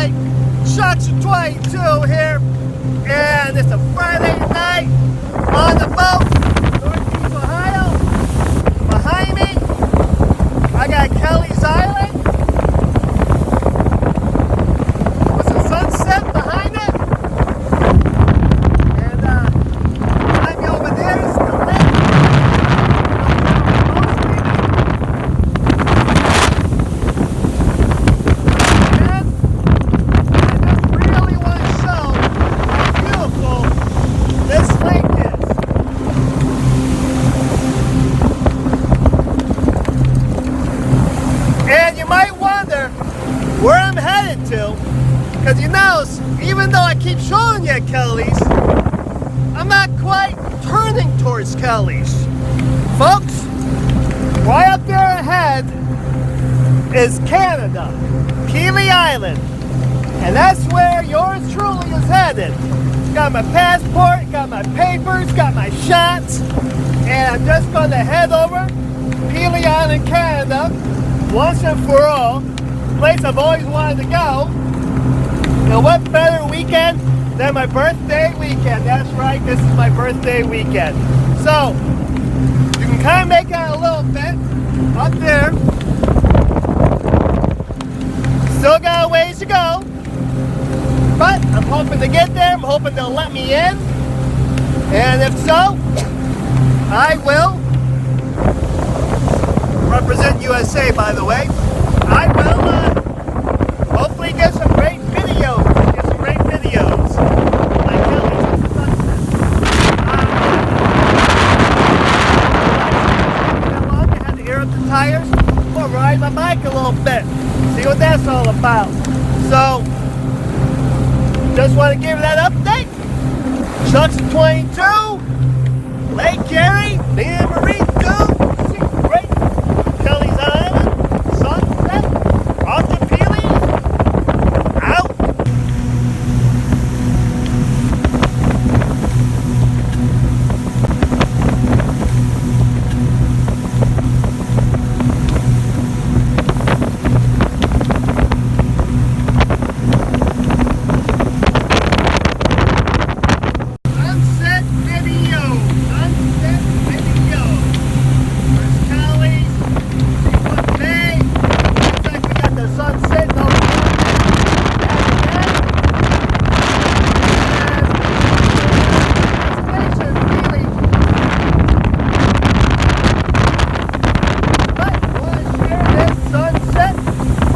right, Shots of 22 here, and it's a Friday night on the boat, Northeast Ohio. Behind me, I got Kelly's Island. With the sunset behind it, and behind me over there is the lake. Where I'm headed to, because you know, even though I keep showing you Kelly's, I'm not quite turning towards Kelly's. Folks, right up there ahead is Canada, Pelee Island, and that's where yours truly is headed. Got my passport, got my papers, got my shots, and I'm just going to head over Pelee Island, Canada, once and for all. Place I've always wanted to go. Now what better weekend than my birthday weekend? That's right, this is my birthday weekend. So you can kind of make out a little bit up there. Still got a ways to go, but I'm hoping to get there. I'm hoping they'll let me in, and if so, I will represent USA, by the way. I will hopefully get some great videos. Like Kelly's I had to air up the tires. I'm gonna ride my bike a little bit. See what that's all about. So, just want to give that update. Chuck's 22, Lake Erie, me and Marie 2. See, great. Kelly's Island. Off to Pelee, out. Sunset video. There's Kelly. Bay. Looks like we got the sun setting over there. Destination, really. But I want to share this sunset.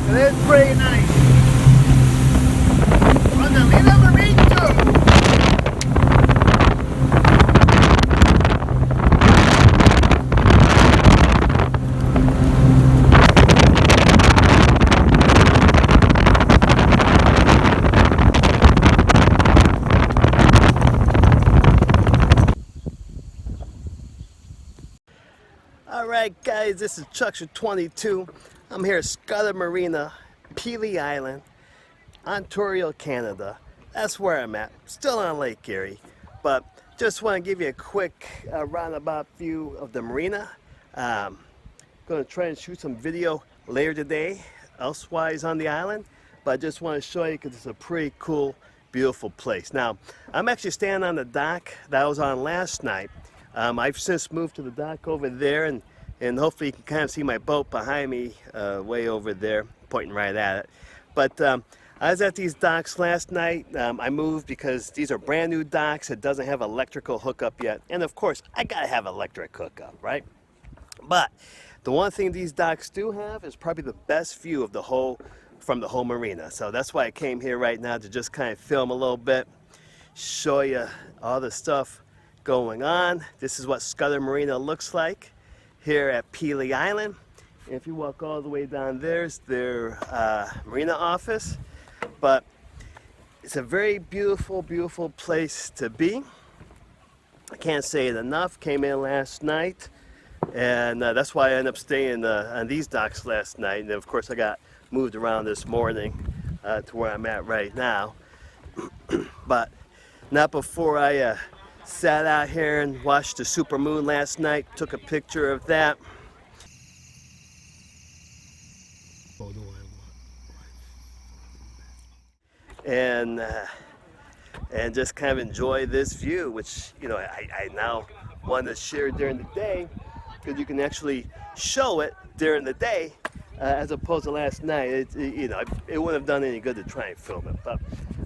It is pretty nice. On the Lila Marine Tour. Alright guys, this is Chuck's 22. I'm here at Scudder Marina, Pelee Island, Ontario, Canada. That's where I'm at. Still on Lake Erie. But just want to give you a quick roundabout view of the marina. Going to try and shoot some video later today, elsewise on the island. But I just want to show you because it's a pretty cool, beautiful place. Now, I'm actually standing on the dock that I was on last night. I've since moved to the dock over there, and hopefully you can kind of see my boat behind me way over there, pointing right at it. But I was at these docks last night. I moved because these are brand new docks. It doesn't have electrical hookup yet. And of course, I gotta have electric hookup, right? But the one thing these docks do have is probably the best view of from the whole marina. So that's why I came here right now, to just kind of film a little bit, show you all the stuff going on. This is what Scudder Marina looks like here at Pelee Island. And if you walk all the way down, there's their marina office. But it's a very beautiful, beautiful place to be. I can't say it enough. Came in last night, and that's why I ended up staying on these docks last night. And of course I got moved around this morning to where I'm at right now. But not before I sat out here and watched the supermoon last night. Took a picture of that. and just kind of enjoy this view, which I now want to share during the day, because you can actually show it during the day as opposed to last night. It wouldn't have done any good to try and film it. But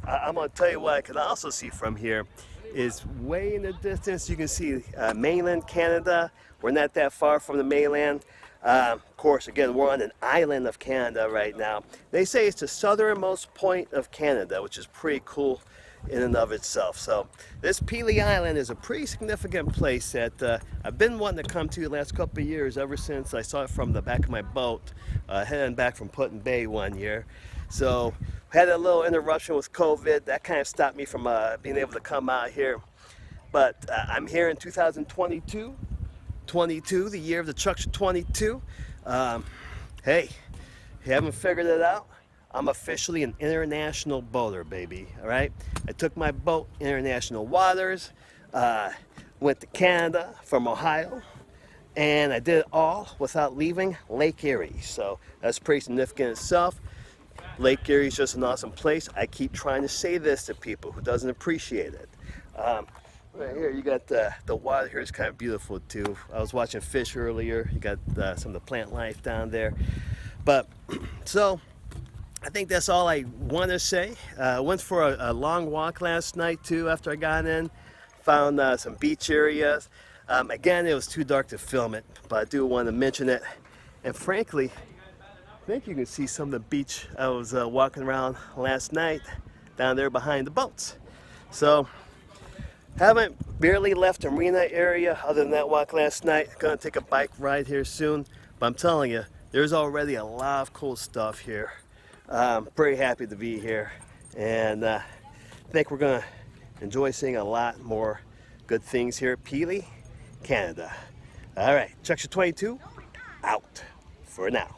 I'm going to tell you what I can also see from here is way in the distance. You can see mainland Canada. We're not that far from the mainland. Of course, again, we're on an island of Canada right now. They say it's the southernmost point of Canada, which is pretty cool in and of itself. So this Pelee Island is a pretty significant place that I've been wanting to come to the last couple of years, ever since I saw it from the back of my boat heading back from Put-in Bay one year. So had a little interruption with COVID that kind of stopped me from being able to come out here, but I'm here in 2022, the year of the Chuckster 22. Hey, if you haven't figured it out, I'm officially an international boater, baby. All right, I took my boat international waters, went to Canada from Ohio, and I did it all without leaving Lake Erie. So that's pretty significant itself. Lake Erie is just an awesome place. I keep trying to say this to people who doesn't appreciate it. Right here, you got the water here is kind of beautiful too. I was watching fish earlier. You got some of the plant life down there. But so I think that's all I want to say. Went for a long walk last night too after I got in. Found some beach areas. Again, it was too dark to film it, but I do want to mention it. And frankly, I think you can see some of the beach I was walking around last night down there behind the boats. So haven't barely left the marina area other than that walk last night. Gonna take a bike ride here soon, but I'm telling you, there's already a lot of cool stuff here. I'm pretty happy to be here, and I think we're gonna enjoy seeing a lot more good things here at Pelee, Canada. All right, Chuckster 22 out for now.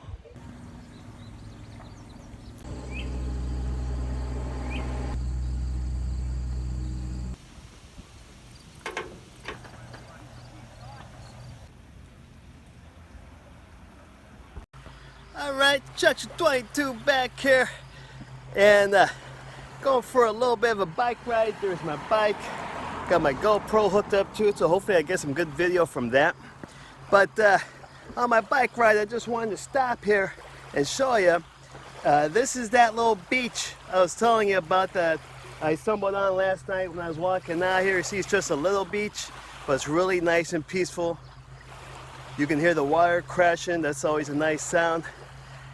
All right, Chuckster 22 back here, and going for a little bit of a bike ride. There's my bike. Got my GoPro hooked up to it, so hopefully I get some good video from that. But on my bike ride, I just wanted to stop here and show you. This is that little beach I was telling you about that I stumbled on last night when I was walking out here. You see, it's just a little beach, but it's really nice and peaceful. You can hear the water crashing. That's always a nice sound.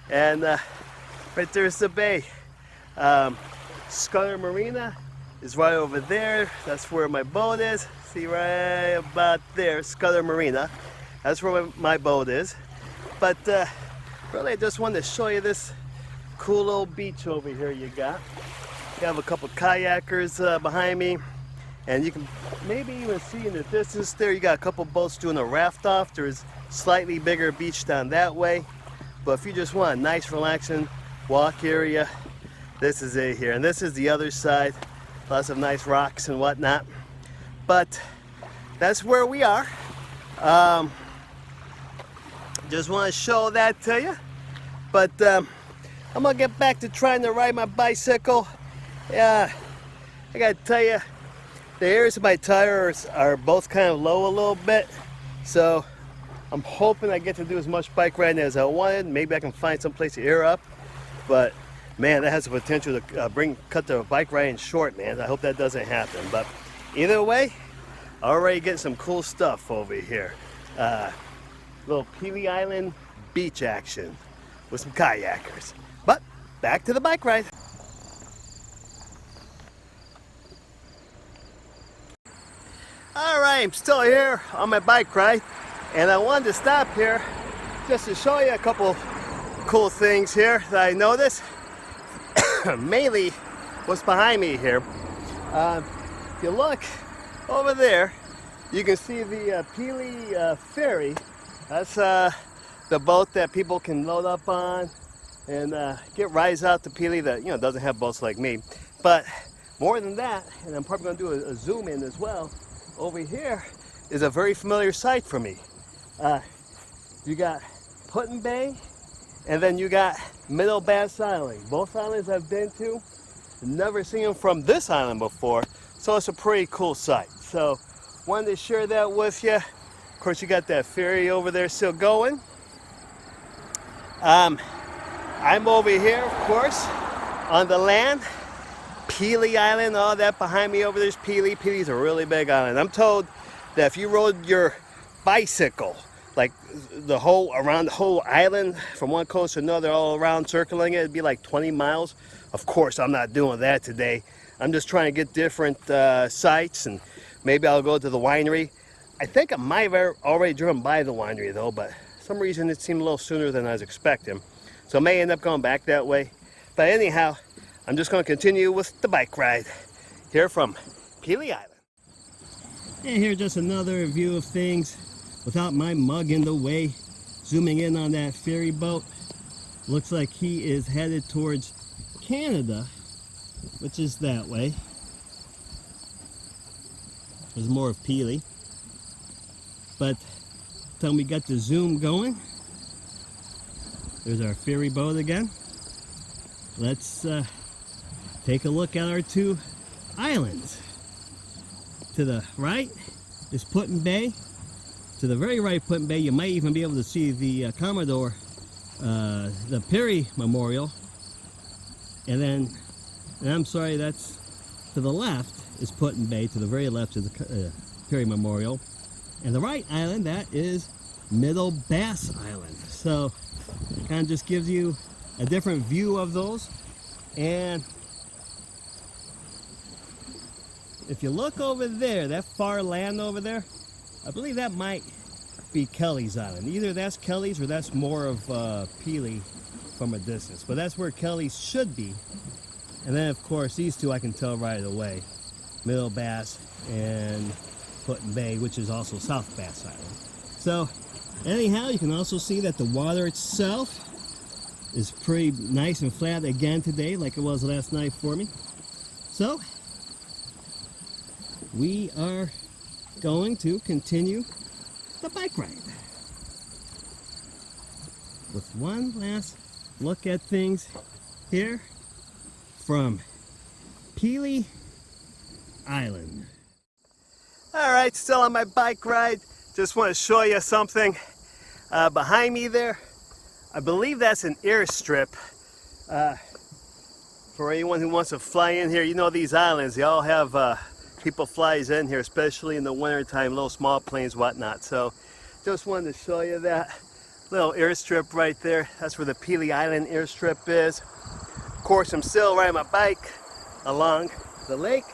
And right there's the bay. Scudder Marina is right over there. That's where my boat is. See, right about there, Scudder Marina. That's where my boat is. But really, I just wanted to show you this cool little beach over here you got. You have a couple kayakers behind me, and you can maybe even see in the distance there, you got a couple boats doing a raft off. There's slightly bigger beach down that way. But if you just want a nice relaxing walk area, this is it here. And this is the other side. Lots of nice rocks and whatnot. But that's where we are. Just want to show that to you. But I'm going to get back to trying to ride my bicycle. Yeah, I got to tell you, the areas of my tires are both kind of low a little bit. So I'm hoping I get to do as much bike riding as I wanted. Maybe I can find some place to air up. But man, that has the potential to cut the bike riding short, man. I hope that doesn't happen. But either way, already getting some cool stuff over here. Little Pelee Island beach action with some kayakers. But back to the bike ride. All right, I'm still here on my bike ride. And I wanted to stop here just to show you a couple cool things here that I noticed. Mainly what's behind me here. If you look over there, you can see the Pelee ferry. That's the boat that people can load up on and get rides out to Pelee that doesn't have boats like me. But more than that, and I'm probably going to do a zoom in as well, over here is a very familiar sight for me. You got Put-in Bay, and then you got Middle Bass Island. Both islands I've been to. Never seen them from this island before, so it's a pretty cool sight. So wanted to share that with you. Of course, you got that ferry over there still going. I'm over here, of course, on the land. Pelee Island, all that behind me over there's Pelee. Pelee's a really big island. I'm told that if you rode your bicycle, like around the whole island from one coast to another, all around circling it, it'd be like 20 miles. Of course, I'm not doing that today. I'm just trying to get different sites, and maybe I'll go to the winery. I think I might have already driven by the winery though, but for some reason it seemed a little sooner than I was expecting. So I may end up going back that way. But anyhow, I'm just going to continue with the bike ride here from Pelee Island. And here's just another view of things without my mug in the way. Zooming in on that ferry boat. Looks like he is headed towards Canada, which is that way. There's more of Pelee. But till we got the zoom going, there's our ferry boat again. Let's take a look at our two islands. To the right is Put-in-Bay. To the very right Put-in-Bay, you might even be able to see the Commodore, the Perry Memorial. And then, I'm sorry, that's to the left is Put-in-Bay. To the very left is the Perry Memorial. And the right island, that is Middle Bass Island. So it kind of just gives you a different view of those. And if you look over there, that far land over there, I believe that might be Kelly's Island. Either that's Kelly's or that's more of Pelee from a distance. But that's where Kelly's should be. And then of course these two I can tell right away. Middle Bass and Put-in-Bay, which is also South Bass Island. So anyhow, you can also see that the water itself is pretty nice and flat again today, like it was last night for me. So we are going to continue the bike ride with one last look at things here from Pelee Island. All right, still on my bike ride. Just want to show you something behind me there. I believe that's an airstrip for anyone who wants to fly in here. You know, these islands, they all have people flies in here, especially in the winter time, little small planes, whatnot. So just wanted to show you that little airstrip right there. That's where the Pelee Island airstrip is. Of course, I'm still riding my bike along the lake,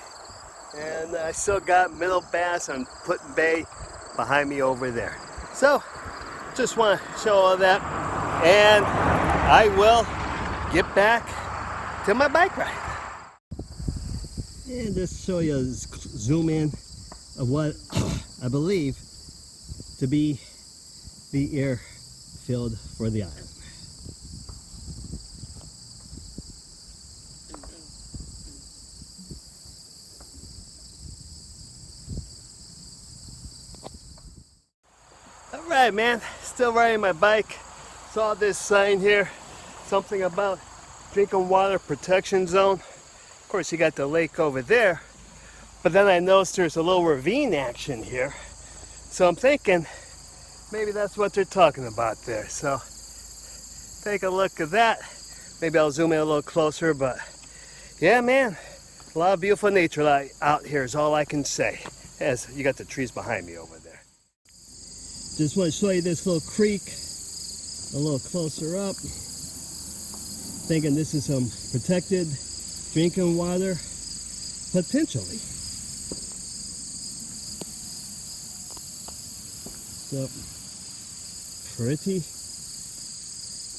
and I still got Middle Bass and Put-in-Bay behind me over there. So just want to show all that, and I will get back to my bike ride. And just show you, zoom in of what I believe to be the airfield for the island. Alright man, still riding my bike. Saw this sign here, something about drinking water protection zone. Of course you got the lake over there, but then I noticed there's a little ravine action here. So I'm thinking maybe that's what they're talking about there. So take a look at that. Maybe I'll zoom in a little closer, but yeah man, a lot of beautiful nature out here is all I can say. As you got the trees behind me over there. Just want to show you this little creek a little closer up. Thinking this is some protected drinking water, potentially. So, pretty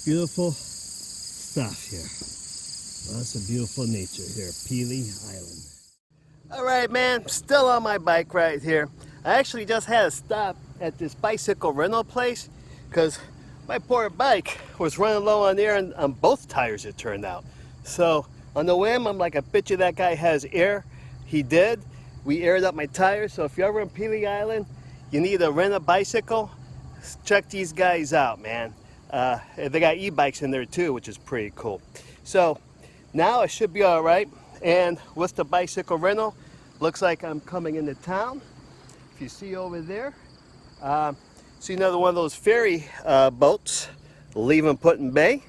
beautiful stuff here. Lots of beautiful nature here, Pelee Island. Alright man, still on my bike ride here. I actually just had to stop at this bicycle rental place because my poor bike was running low on air on both tires, it turned out. So on the whim, I'm like, I bet you that guy has air. He did. We aired up my tires. So if you're ever in Pelee Island, you need to rent a bicycle, check these guys out, man. They got e-bikes in there too, which is pretty cool. So now I should be all right. And with the bicycle rental, looks like I'm coming into town. If you see over there, see another one of those ferry boats leaving Put-in Bay.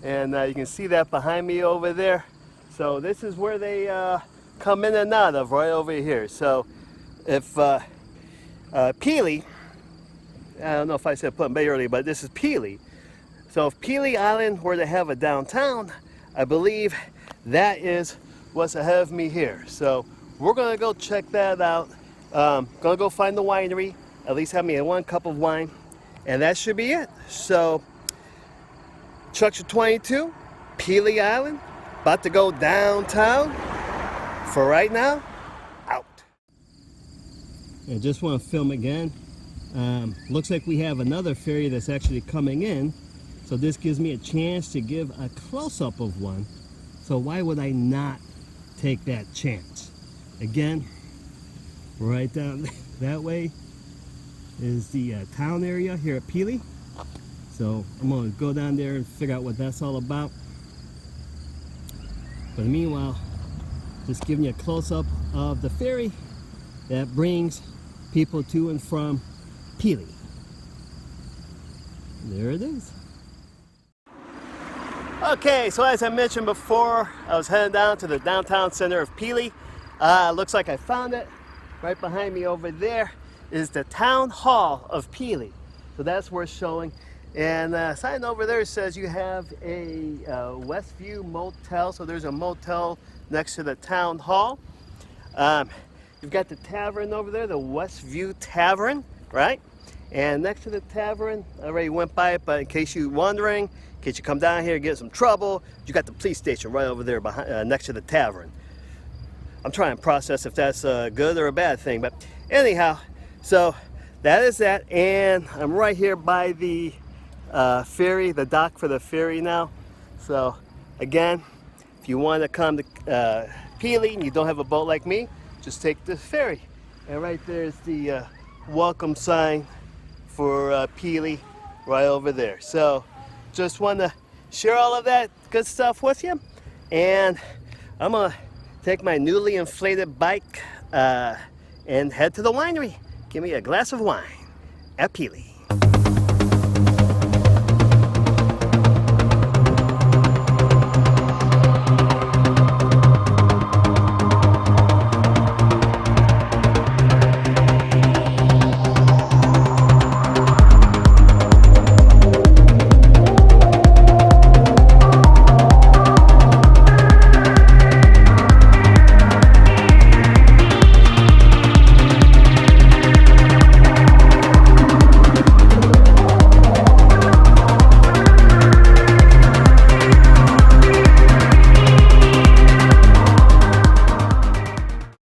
And you can see that behind me over there. So this is where they come in and out of, right over here. So if Pelee, I don't know if I said Put-in Bay earlier, but this is Pelee. So if Pelee Island were to have a downtown, I believe that is what's ahead of me here. So we're gonna go check that out. Gonna go find the winery, at least have me one cup of wine, and that should be it. So Chuckster 22, Pelee Island, about to go downtown. For right now, out. I just want to film again. Looks like we have another ferry that's actually coming in. So this gives me a chance to give a close-up of one. So why would I not take that chance? Again, right down that way is the town area here at Pelee. So I'm going to go down there and figure out what that's all about. But meanwhile, just giving you a close-up of the ferry that brings people to and from Pelee. There it is. Okay, so as I mentioned before, I was heading down to the downtown center of Pelee. Looks like I found it. Right behind me over there is the town hall of Pelee. So that's worth showing. And sign over there says you have a Westview Motel. So there's a motel next to the town hall. You've got the tavern over there, the Westview Tavern, right? And next to the tavern, I already went by it, but in case you're wondering, in case you come down here and get some trouble, you got the police station right over there behind, next to the tavern. I'm trying to process if that's a good or a bad thing, but anyhow, so that is that, and I'm right here by the ferry, the dock for the ferry now. So again, if you want to come to Pelee and you don't have a boat like me, just take the ferry. And right there is the welcome sign for Pelee right over there. So just want to share all of that good stuff with you. And I'm going to take my newly inflated bike and head to the winery. Give me a glass of wine at Pelee.